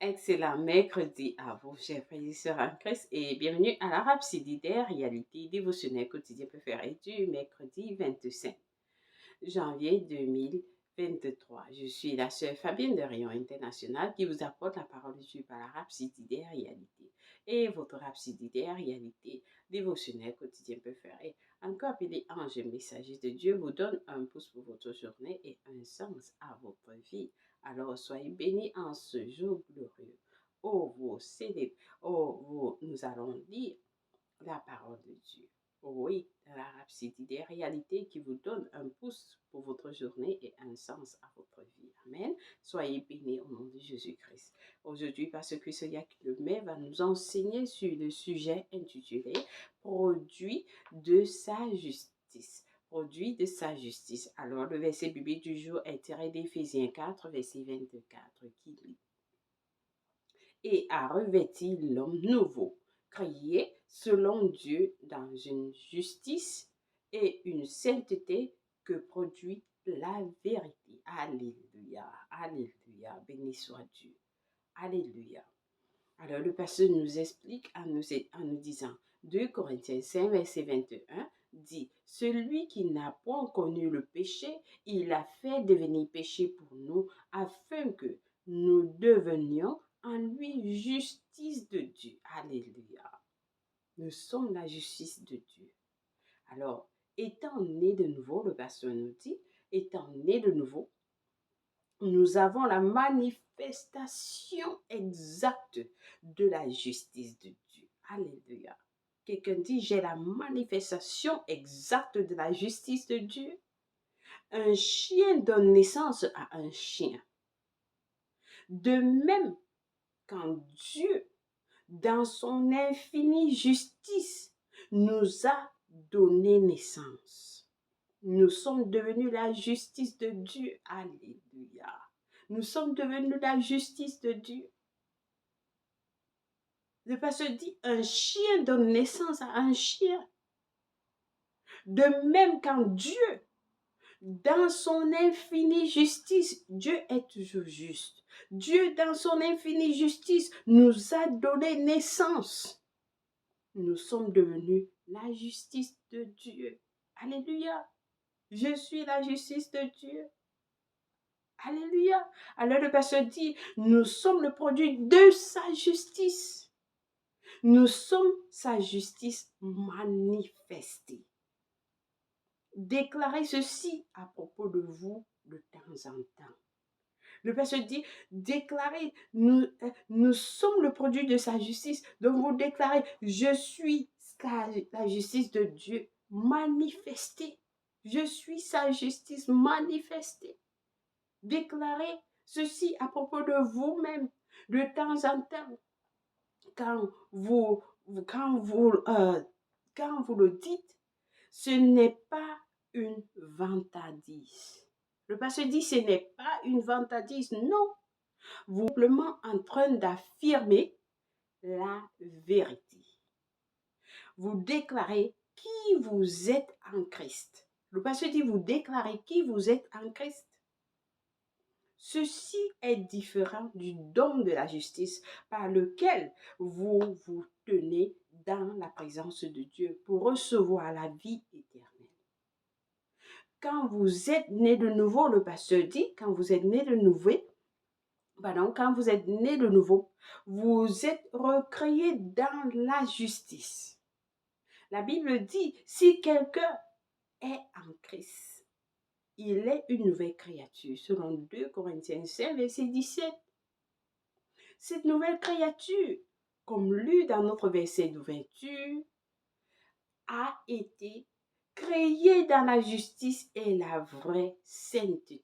Excellent mercredi à vous, chers frères et sœurs en Christ, et bienvenue à la Rhapsodie des réalités dévotionnelles quotidien préféré du mercredi 25 janvier 2023. Je suis la sœur Fabienne de Rayon International qui vous apporte la parole de Dieu par la Rhapsodie des réalités et votre Rhapsodie des réalités dévotionnelles quotidien préféré. Encore appelé ange messager de Dieu vous donne un pouce pour votre journée et un sens à votre vie. Alors soyez bénis en ce jour glorieux. Oh, vous célébrez, nous allons lire la parole de Dieu. Oui, dans la Rhapsodie des réalités qui vous donne un pouce pour votre journée et un sens à votre vie. Amen. Soyez bénis au nom de Jésus-Christ. Aujourd'hui, parce que celui qui le met va nous enseigner sur le sujet intitulé Produit de sa justice. Produit de sa justice. Alors, le verset biblique du jour est tiré d'Éphésiens 4, verset 24, qui dit: Et a revêti l'homme nouveau, créé selon Dieu dans une justice et une sainteté que produit la vérité. Alléluia, alléluia, béni soit Dieu. Alléluia. Alors le pasteur nous explique en nous disant, 2 Corinthiens 5, verset 21, dit, celui qui n'a point connu le péché, il a fait devenir péché pour nous, afin que nous devenions en lui justice de Dieu. Alléluia. Nous sommes la justice de Dieu. Alors, étant nés de nouveau, le pasteur nous dit, étant nés de nouveau, nous avons la manifestation exacte de la justice de Dieu. Alléluia. Quelqu'un dit, j'ai la manifestation exacte de la justice de Dieu. Un chien donne naissance à un chien. De même, quand Dieu, dans son infinie justice, nous a donné naissance, nous sommes devenus la justice de Dieu. Alléluia. Nous sommes devenus la justice de Dieu. Le pasteur dit, un chien donne naissance à un chien. De même, quand Dieu, dans son infinie justice, Dieu est toujours juste. Dieu, dans son infinie justice, nous a donné naissance. Nous sommes devenus la justice de Dieu. Alléluia. Je suis la justice de Dieu. Alléluia. Alors le pasteur dit, nous sommes le produit de sa justice. Nous sommes sa justice manifestée. Déclarez ceci à propos de vous de temps en temps. Le pasteur dit, déclarez, nous sommes le produit de sa justice. Donc vous déclarez, je suis la justice de Dieu manifestée. Je suis sa justice manifestée. Déclarez ceci à propos de vous-même de temps en temps. Quand vous le dites, ce n'est pas une vantardise. Le pasteur dit, ce n'est pas une vantardise, non. Vous êtes simplement en train d'affirmer la vérité. Vous déclarez qui vous êtes en Christ. Le pasteur dit, vous déclarez qui vous êtes en Christ. Ceci est différent du don de la justice par lequel vous vous tenez dans la présence de Dieu pour recevoir la vie éternelle. Quand vous êtes né de nouveau, le pasteur dit, quand vous êtes né de nouveau, vous êtes recréé dans la justice. La Bible dit, si quelqu'un est en Christ, il est une nouvelle créature, selon 2 Corinthiens 5, verset 17. Cette nouvelle créature, comme lu dans notre verset d'ouverture, a été créée dans la justice et la vraie sainteté.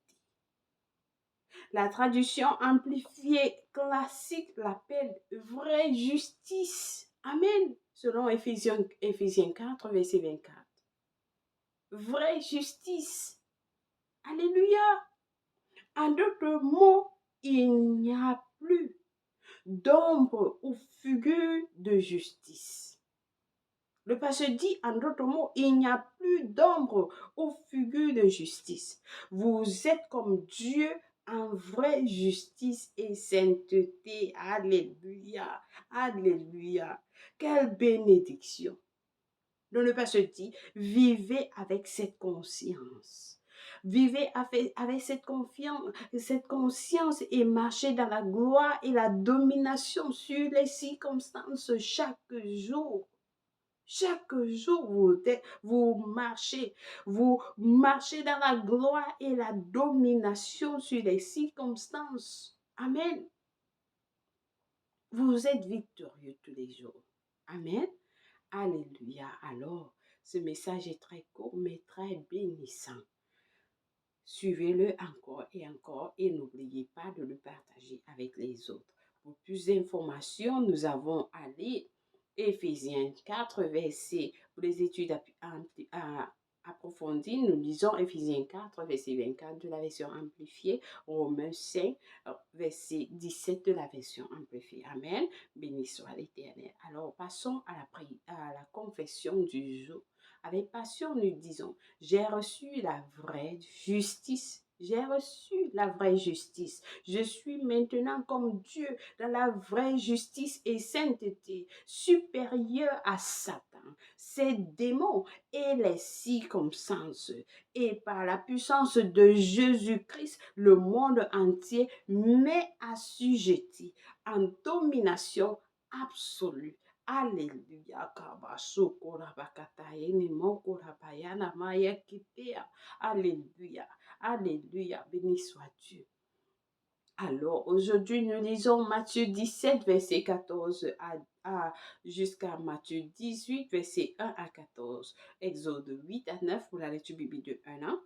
La traduction amplifiée classique l'appelle vraie justice. Amen. Selon Éphésiens 4, verset 24. Vraie justice. Alléluia. En d'autres mots, il n'y a plus d'ombre ou figure de justice. Le pasteur dit, en d'autres mots, il n'y a plus d'ombre ou figure de justice. Vous êtes comme Dieu en vraie justice et sainteté. Alléluia. Alléluia. Quelle bénédiction. Donc le pasteur dit, vivez avec cette conscience. Vivez avec cette conscience et marchez dans la gloire et la domination sur les circonstances chaque jour. Chaque jour, vous marchez dans la gloire et la domination sur les circonstances. Amen. Vous êtes victorieux tous les jours. Amen. Alléluia. Alors, ce message est très court, mais très bénissant. Suivez-le encore et n'oubliez pas de le partager avec les autres. Pour plus d'informations, nous avons à lire Éphésiens 4, verset, pour les études approfondies, nous lisons Éphésiens 4, verset 24 de la version amplifiée, Romains 5, verset 17 de la version amplifiée. Amen. Béni soit l'Éternel. Alors, passons à la confession du jour. Avec passion, nous disons, j'ai reçu la vraie justice. J'ai reçu la vraie justice. Je suis maintenant comme Dieu dans la vraie justice et sainteté, supérieure à Satan, ses démons et les circonstances. Et par la puissance de Jésus-Christ, le monde entier m'est assujetti en domination absolue. Alléluia. Alléluia. Alléluia. Béni soit Dieu. Alors, aujourd'hui, nous lisons Matthieu 17, verset 14 jusqu'à Matthieu 18, verset 1 à 14. Exode 8 à 9 pour la lecture biblique de 1 an.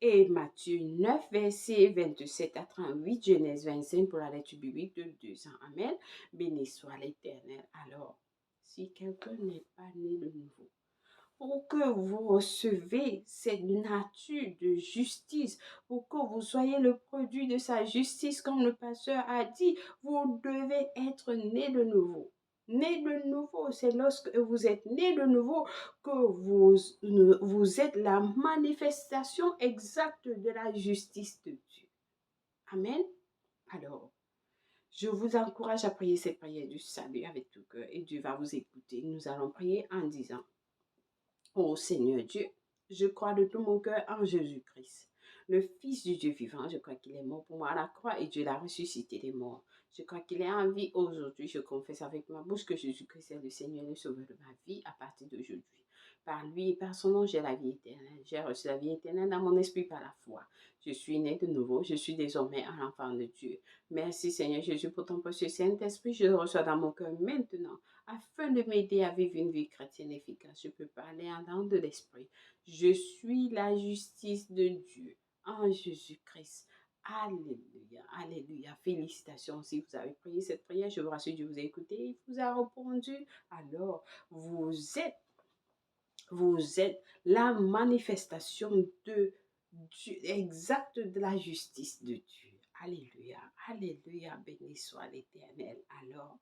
Et Matthieu 9, verset 27 à 38, Genèse 25 pour la lecture biblique de 2 ans. Amen. Béni soit l'Éternel. Alors, si quelqu'un n'est pas né de nouveau, pour que vous recevez cette nature de justice, pour que vous soyez le produit de sa justice, comme le pasteur a dit, vous devez être né de nouveau. Né de nouveau, c'est lorsque vous êtes né de nouveau que vous êtes la manifestation exacte de la justice de Dieu. Amen. Alors, je vous encourage à prier cette prière du salut avec tout cœur et Dieu va vous écouter. Nous allons prier en disant, ô Seigneur Dieu, je crois de tout mon cœur en Jésus-Christ, le Fils du Dieu vivant. Je crois qu'il est mort pour moi à la croix et Dieu l'a ressuscité des morts. Je crois qu'il est en vie aujourd'hui. Je confesse avec ma bouche que Jésus-Christ est le Seigneur et le Sauveur de ma vie à partir d'aujourd'hui. Par lui et par son nom, j'ai la vie éternelle. J'ai reçu la vie éternelle dans mon esprit par la foi. Je suis né de nouveau. Je suis désormais un enfant de Dieu. Merci Seigneur Jésus pour ton précieux Saint-Esprit. Je le reçois dans mon cœur maintenant afin de m'aider à vivre une vie chrétienne efficace. Je peux parler en langue de l'Esprit. Je suis la justice de Dieu en Jésus-Christ. Alléluia, alléluia. Félicitations si vous avez prié cette prière. Je vous rassure, Dieu vous a écouté, il vous a répondu. Alors, vous êtes la manifestation exacte de la justice de Dieu. Alléluia, alléluia. Béni soit l'Éternel. Alors,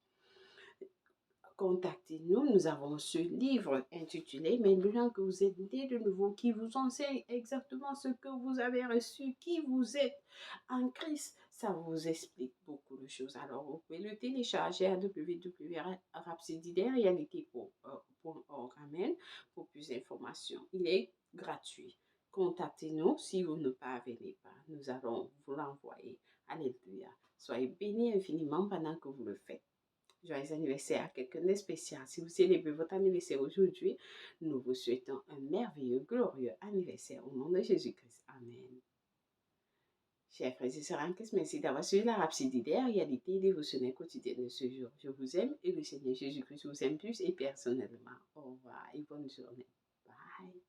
contactez-nous. Nous avons ce livre intitulé Maintenant que vous êtes né de nouveau, qui vous enseigne exactement ce que vous avez reçu, qui vous êtes en Christ. Ça vous explique beaucoup de choses. Alors, vous pouvez le télécharger à www.rhapsodidairrealité.org. Amen. Pour plus d'informations. Il est gratuit. Contactez-nous si vous ne parvenez pas. Nous allons vous l'envoyer. Alléluia. Soyez bénis infiniment pendant que vous le faites. Joyeux anniversaire à quelqu'un de spécial. Si vous célébrez votre anniversaire aujourd'hui, nous vous souhaitons un merveilleux, glorieux anniversaire au nom de Jésus-Christ. Amen. Chers frères et sœurs en Christ, merci d'avoir suivi la Rhapsodie des réalités dévotionnelles quotidiennes de ce jour. Je vous aime et le Seigneur Jésus-Christ vous aime plus et personnellement. Au revoir et bonne journée. Bye.